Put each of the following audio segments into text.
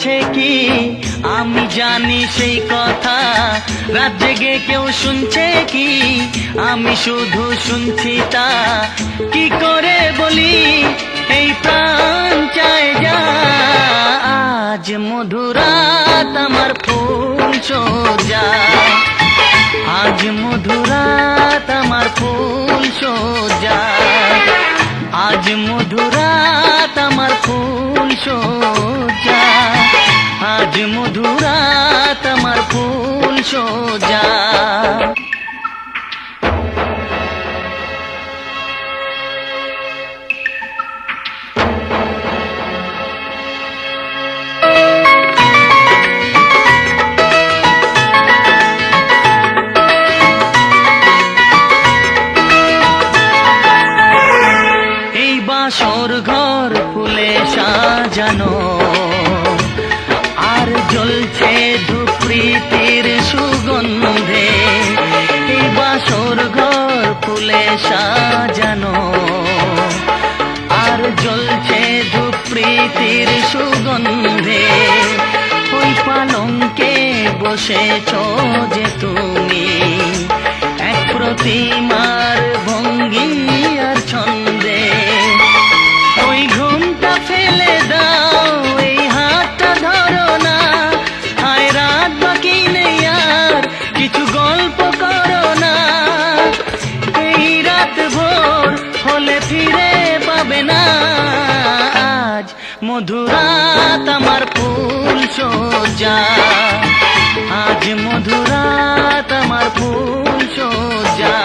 বলছে কি আমি জানি সেই কথা, রাত জেগে কেউ শুনছে কি আমি শুধু শুনছি তা। কি করে বলি এই প্রাণ চায় যা, আজ মধুরাত আমার ফুল সোজা, আজ মধুরাত আমার ফুল সোজা, আজ মধুরাত আমার ফুল সোজা, আজ মধুরাত আমার ফুল সোজা। বাসর ঘর ফুলে সাজানো, আর জ্বলছে ধূপ প্রীতির সুগন্ধে। এই বাসর ঘর ফুলে সাজানো, আর জ্বলছে ধূপ প্রীতির সুগন্ধে। ওই পালঙ্কে বসেছ যে তুমি, এক প্রতিমার ভঙ্গি আর ছন্দে। ওই ঘুমটা ফেলে দাও, এই হাতটা ধরো না, হায় রাত বাকি নেই আর কিছু গল্প করো না। এই রাত ভোর হলে ফিরে পাবে না, আজ মধুরাত আমার ফুল সোজা, আজ মধুরাত আমার ফুল সোজা,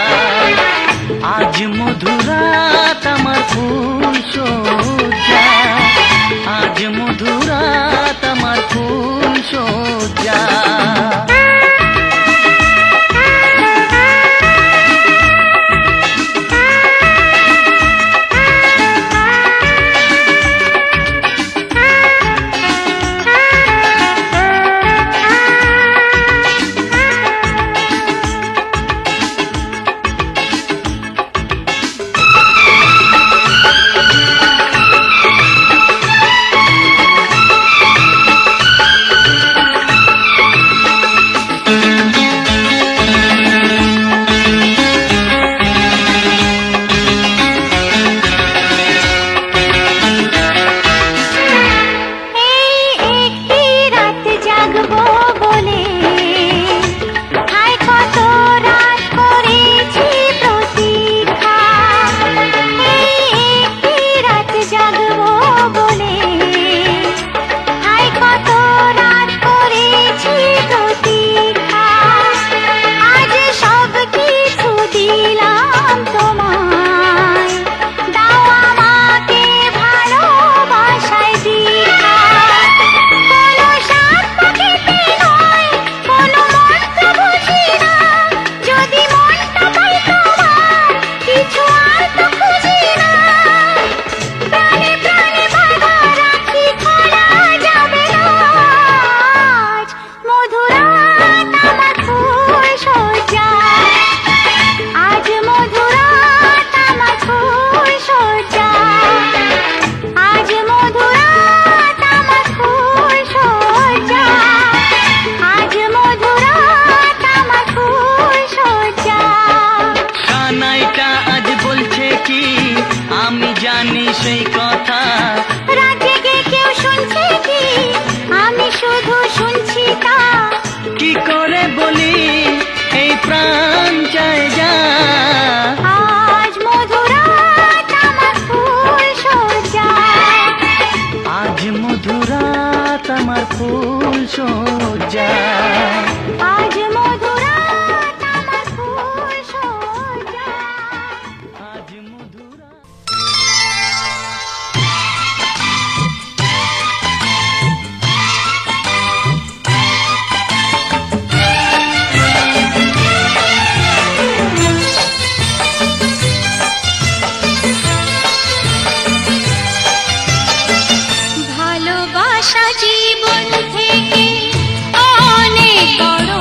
আজ মধুরাত আমার ফুল সোজা, আজ মধুরাত আমার ফুল সোজা। আমি জানি সেই কথা, রাত জেগে কেউ শুনছে কি আমি শুধু শুনছি তা। কি করে বলি এই প্রাণ চায় যা, আজ মধুরাত আমার ফুল সোজা, আজ মধুরাত আমার ফুল সোজা, আজ মধুরাত আমার ফুল সোজা, আজ মধুরাত। ভালোবাসা জীবন থেকে অনেক বড়।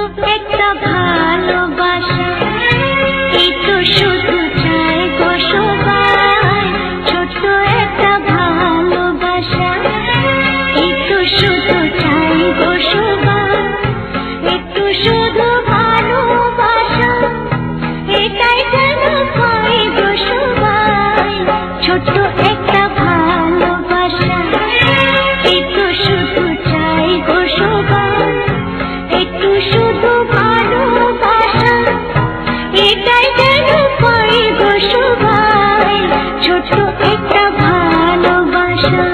একটা ভালোবাসা, এই তো শুধু চাই গো সবাই। ছোট্ট একটা ভালোবাসা, এই তো শুধু চাই গো সবাই। একটু শুধু ভালোবাসা, এটাই যেন পাই গো সবাই। ছোট্ট একটা ভালোবাসা, এই তো শুধু চাই গো সবাই। একটু শুধু ভালোবাসা, এটাই যেন পাই গো সবাই। ছোট্ট একটা ভালোবাসা।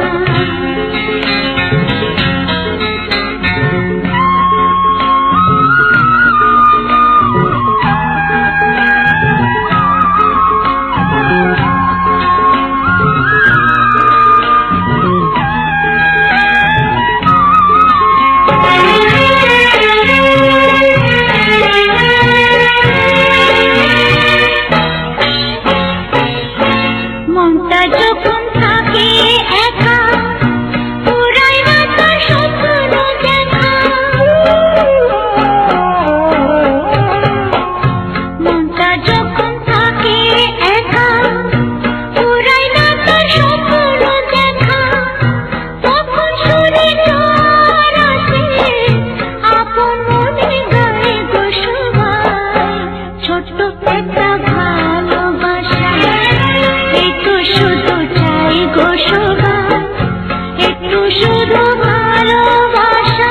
মনটা যখন থাকে একা, পুরাই না তার স্বপ্ন দেখা। মনটা যখন থাকে একা, পুরাই না তার স্বপ্ন দেখা। তখন শুনি জ্বর আসে, আপন মনে গায়ে গো সবাই। ছোট্ট একটা ভালোবাসা, এই তো শুধু চাই গো সবাই। একটু শুধু ভালোবাসা,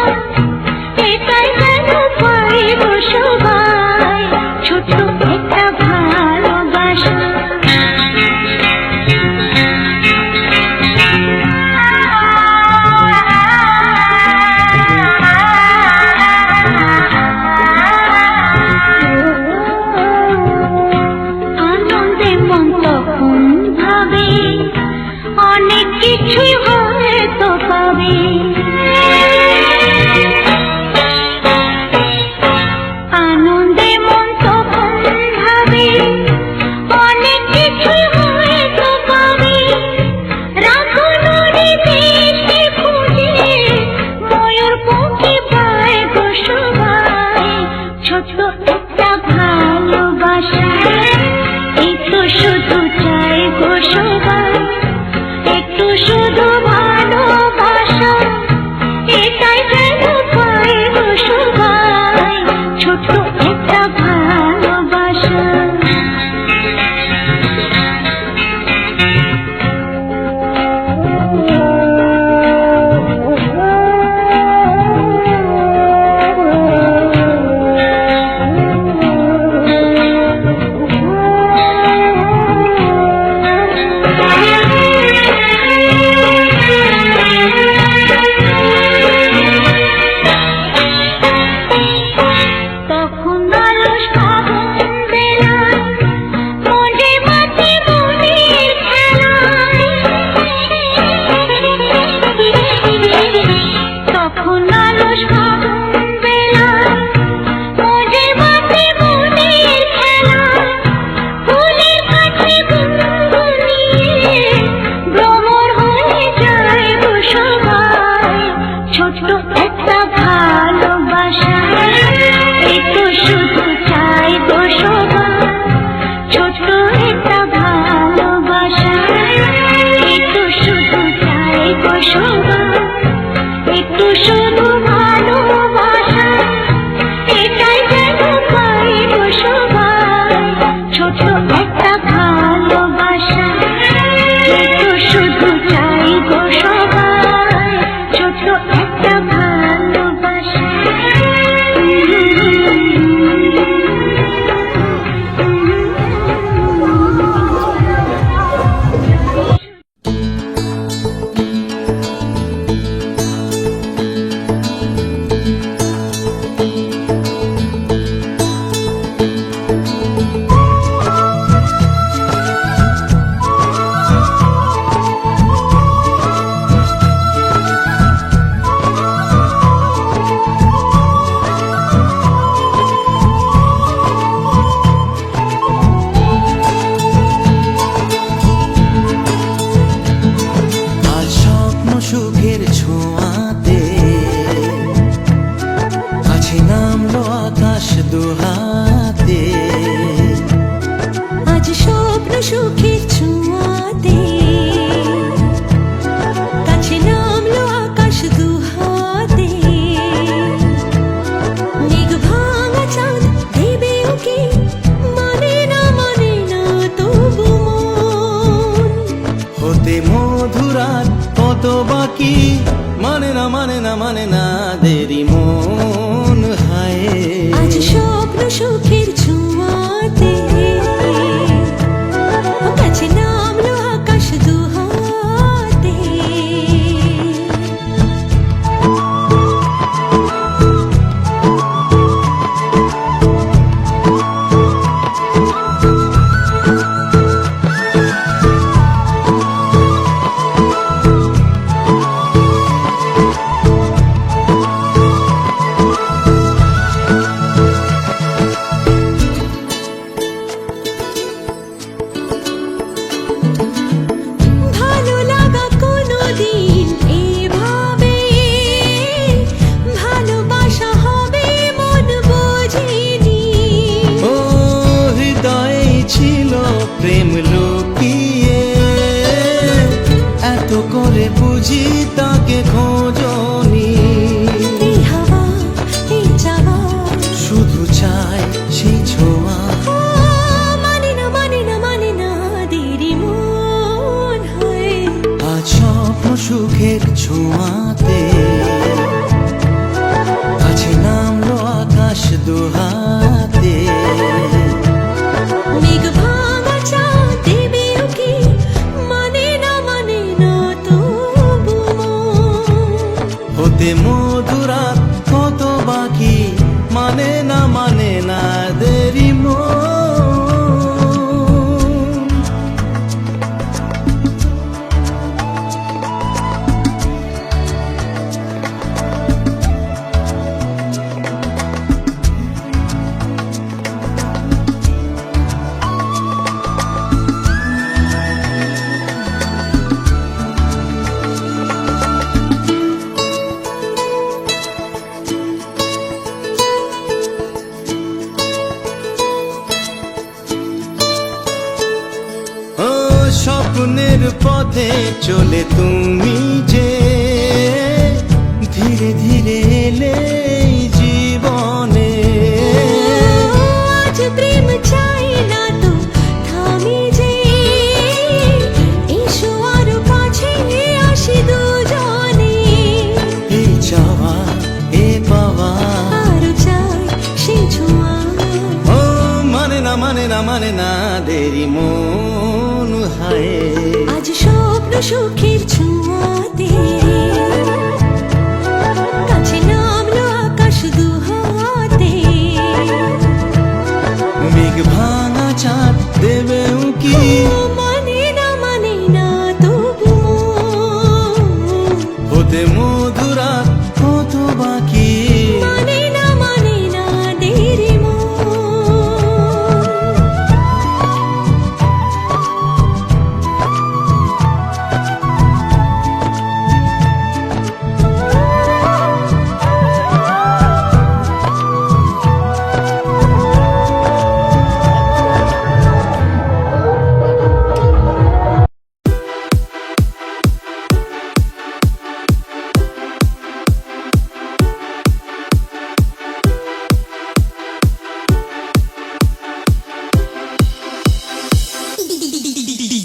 এটাই যেন পাই গো সবাই। ছোট্ট একটা ভালোবাসা। আনন্দে মন তখন ভাবে, অনেক কিছুই হয়তো পাবে। আনন্দে মন তখন ভাবে, অনেক কিছুই হয়তো পাবে। রাখুনি দেশে খুঁজে, ময়ূর পক্ষী পায় গো সবাই। ছোট্ট একটা ভালোবাসা, এই তো শুধু চাই গো সবাই। একটু শুধু ভালোবাসা, এটাই যেন পাই গো সবাই। ছোট্ট একটা ভালোবাসা। দুহাতে। আজ স্বপ্ন সুখের ছোঁয়াতে কাছে নামলো আকাশ দুহাতে। মেঘ ভাঙা চাঁদ দেবে ওকে, মানে না তবু মন। হতে মধুরাত কত বাকি, মানে না দেরি মন হায়। আজ স্বপ্ন সুখের ছোঁয়াতে কাছে নামলো আকাশ দুহাতে। ভালো লাগা কোনোদিন এভাবে ভালোবাসা হবে মন বোঝেনি। ও হৃদয়ে ছিল প্রেম লুকিয়ে, এত করে বুঝি তাকে খোঁজনি। এই হাওয়া এই চাওয়া, শুধু চাই সেই ছোঁয়া। মানে না দেরি মন হয়। আজ স্বপ্ন সুখের ছোঁয়াতে কাছে নামলো আকাশ দুহাতে। মেঘ ভাঙা চাঁদ দেবে ওকে, মানে না তবু মন। হতে মধুরাত কত বাকি, মানে না দেরি মন। ও স্বপ্নের পথে চলে তুমি যে ধীরে ধীরে এলে এই জীবনে। আজ প্রেম চাই না তো থামি যে, এসো আরো কাছে আসি দুজনে। এই চাওয়া এ পাওয়া, আরো চাই সেই ছোঁয়া। ও মানে না দেরি মন হায়। আজ স্বপ্ন সুখের ছোঁয়াতে কাছে নামলো আকাশ দুহাতে। মেঘ ভাঙা চাঁদ দেবে উকি, মানে না তবু মন। হতে মধুরাত কত বাকি, মানে না দেরি মন।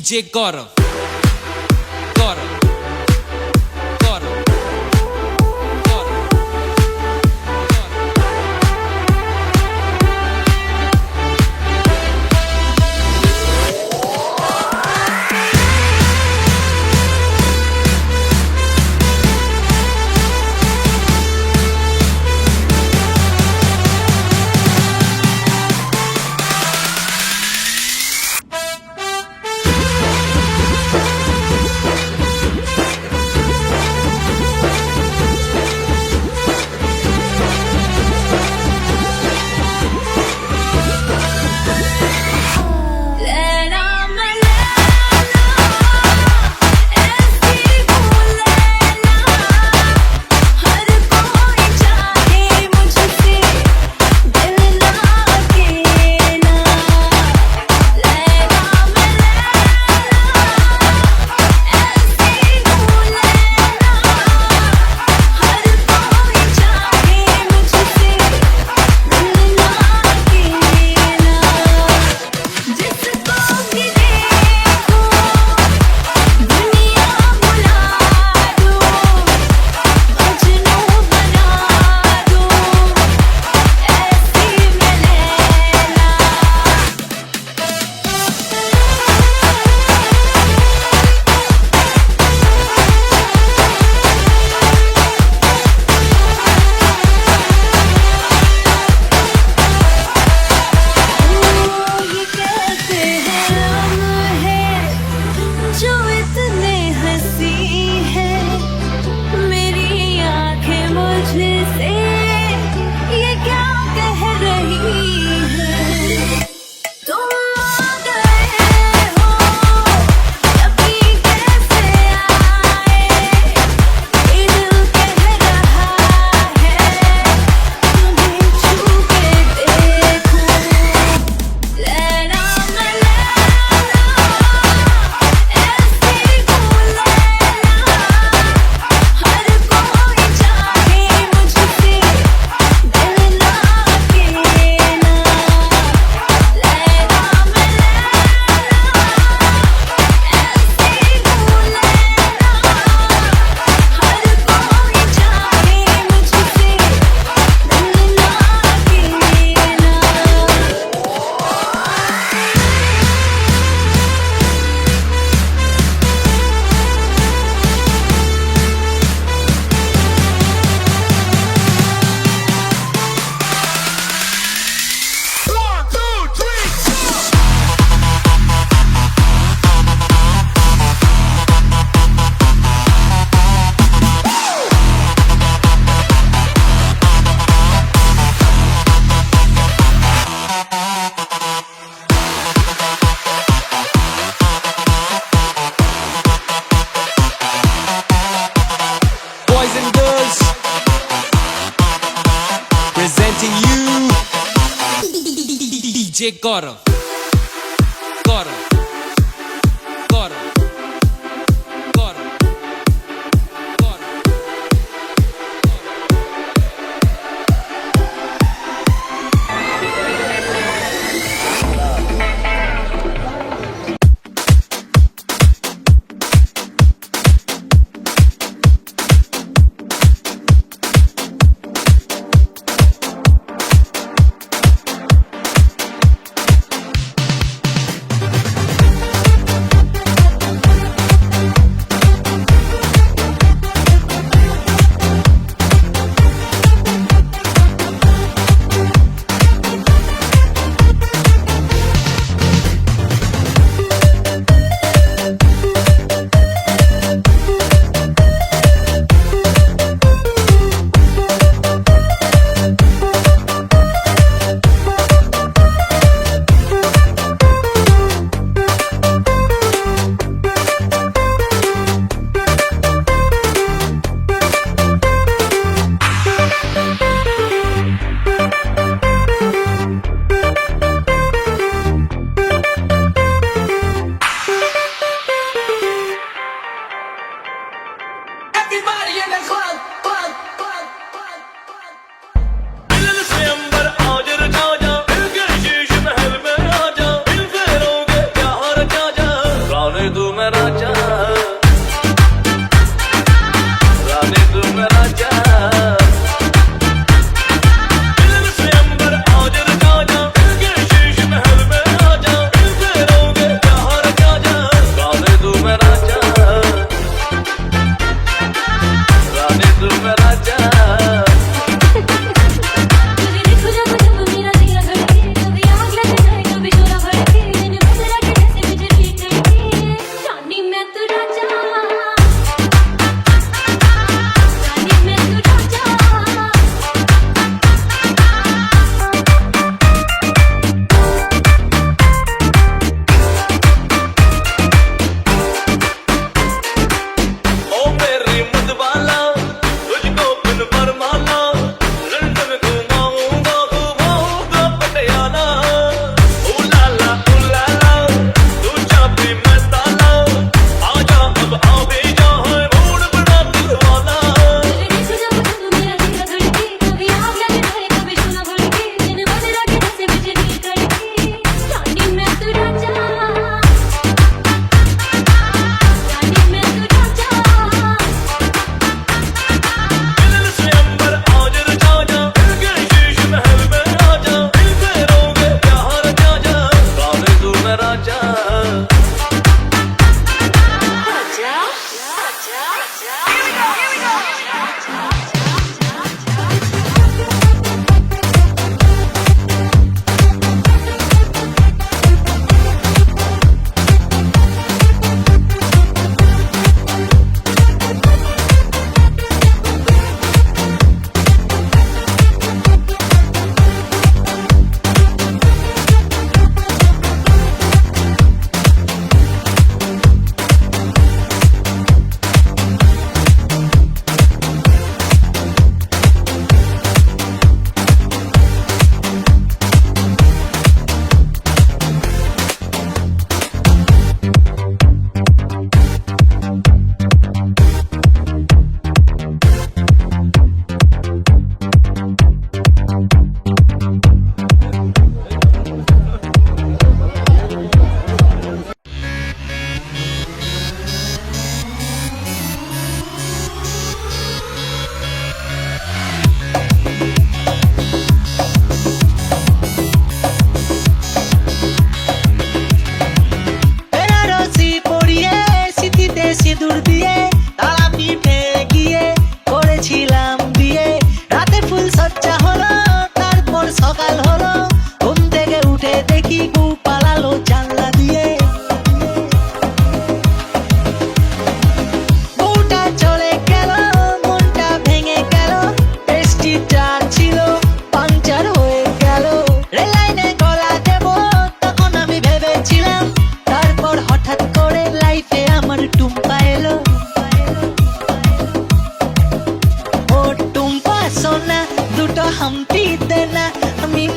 DJ Gaurav. Gaurav. Gaurav. Gaurav. DJ Gaurav. Gaurav. Gaurav. Gaurav. Gaurav.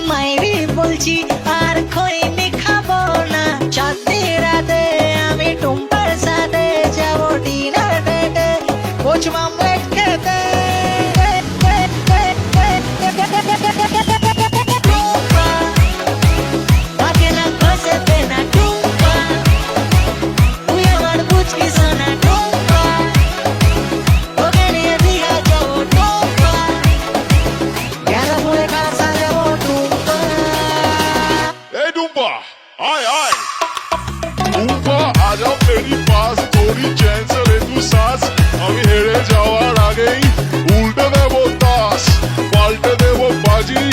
মাইরি বলছি আর খৈনি খাবো না চাঁদনি রাতে আমি টুম্পার সাথে যাবো ডিনার ডেটে কোচ মামলেট খেতে টুম্পা তাকে না খসে না টুম্পা তুই আমার বুঝকি শোনা টুম্পা ওকে নিয়ে দীঘা যাবো টুম্পা গেলা বলে কাছে যাবো টুম্পা ए डूबा आय आय डूबा आजा मेरी पास थोड़ी चैन से ले तू सांस আমি হেরে যাওয়ার আগেই উল্টে দেবো তাস পাল্টে দেবো বাজি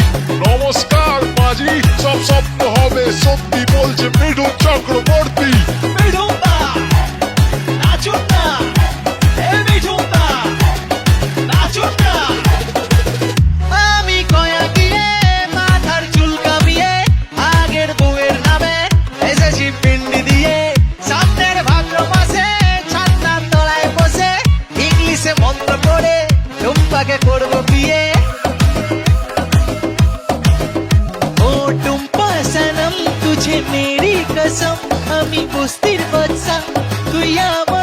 নমস্কার মাঝি সব স্বপ্ন হবে সত্যি বলছে মিঠুন চক্রবর্তী মিঠুনদা নাচুন না এ মিঠুনদা নাচুন না আমি কয়া গিয়ে মাথার চুল কামিয়ে আগের বউয়ের নামে এসেছি পিন্ডি দিয়ে সামনের ভাদ্র মাসে ছান্নার তলায় বসে ইংলিশে মন্ত্র পড়ে টুম্পাকে করবো বিয়ে ओ टुम्पा सनम तुझे मेरी कसम আমি বস্তির বাচ্চা তুই আমার